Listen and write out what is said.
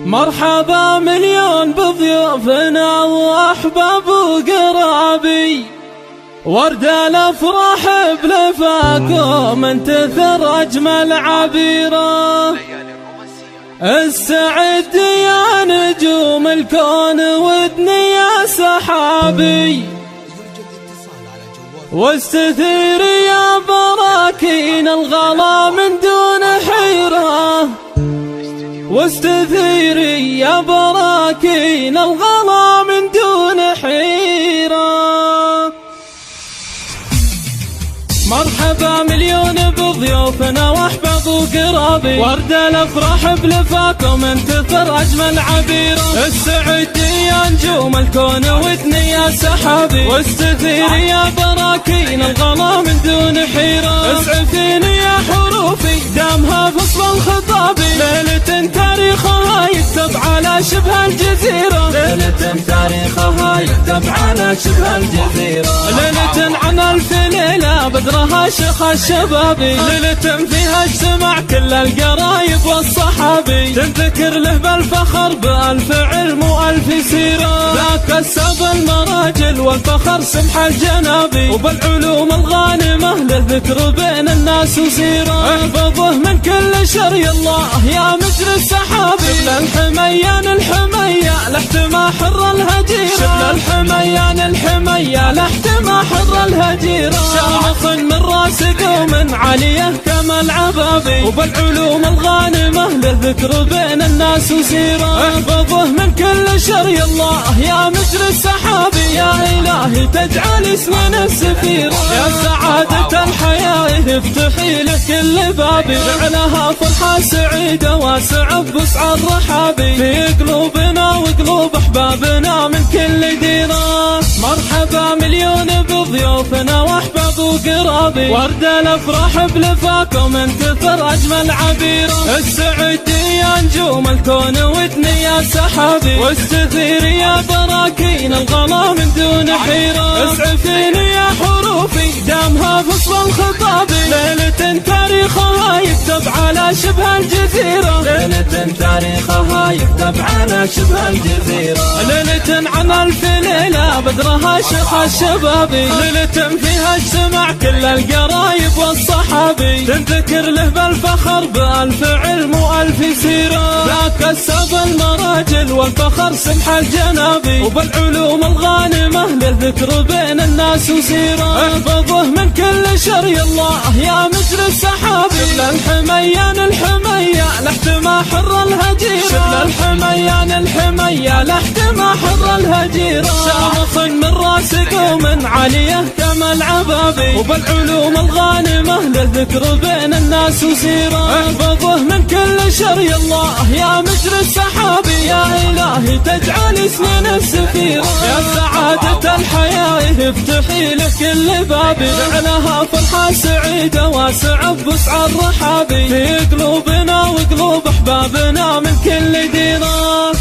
مرحبا مليون بضيوفنا واحباب وقرابي، ورد الافراح بلفاكم انتثر اجمل عبيره. استعد يا نجوم الكون ودني يا سحابي، واستثير يا براكين الغلا من دون حيره، واستثيري يا براكين الغلا من دون حيرة. مرحبا مليون بضيوفنا واحباب وقرابي، ورد الافراح بلفاكم انتثر اجمل عبيره. استعد يا نجوم الكون ودني يا سحابي، واستثيري يا براكين الغلا من دون حيره. اسعفيني يا حروفي دامها فصل الخطابي، ليلة تاريخها يكتب على شبه الجزيرة، ليلة تاريخها يكتب على شبه الجزيرة. ليلة عن ألف ليلة بدرها شيخ الشبابي، ليلة فيها اجتمع كل القرايب والصحابي، تنذكر له بالفخر بألف علم وألف سيرة. ذاك السب المراجل والفخر سمح الجنابي، وبالعلوم الغانمة للذكر بين الناس وسيرة. احفظه من كل شر الله يا مجري السحابي، شبل الحميان الحمية لاحتمى حر الهجيرة، شبل الحميان الحمية لاحتمى حر الهجيرة. شامخ من راس قوم عالية كما العبابي، وبالعلوم الغانمة للذكر بين الناس وسيرة. احفظه من كل شر الله يا مجري السحابي، يا إلهي تجعل اسمنا السفيرة. يا سعادة الحياة افتحي له كل بابي، جعلها فرحة سعيدة واسعة بوسع الرحابي، في قلوبنا وقلوب أحبابنا من كل ديرة. مرحبا مليون بضيوفنا واحباب وقرابي، ورد الافراح بلفاكم انتثر اجمل عبيره. استعد يا نجوم الكون ودني يا سحابي، واستثيري يا براكين الغلا من دون حيره. اسعفيني يا حروفي دامها فصل الخطابي، ليلة تاريخها يكتب على شبه الجزيرة، ليلة تاريخها يكتب على شبه الجزيرة. ليلة عن ألف ليلة بدرها شيخ الشبابي، ليلة فيها اجتمع كل القرايب والصحابي، تنذكر له بالفخر بألف علم وألف سيرة. ذاك السب المراجل والفخر سمح الجنابي، وبالعلوم الغانمة للذكر بين الناس وسيرة. احفظه من كل شر الله يا مجري السحابي، شبل الحميان الحمية لاحتمى حر الهجيرة، شبل الحميان الحمية لاحتمى حر الهجيرة. شامخ من راس قوم عالية كما العبابي، وبالعلوم الغانمة للذكر بين الناس وسيرة. احفظه من كل شر الله يا مجري السحابي، يا إلهي تجعل اسمنا السفيرة. يا سعادة الحياة افتحي له كل بابي، جعلها فرحة سعيدة واسعة بوسع الرحابي، في قلوبنا وقلوب أحبابنا من كل ديرة.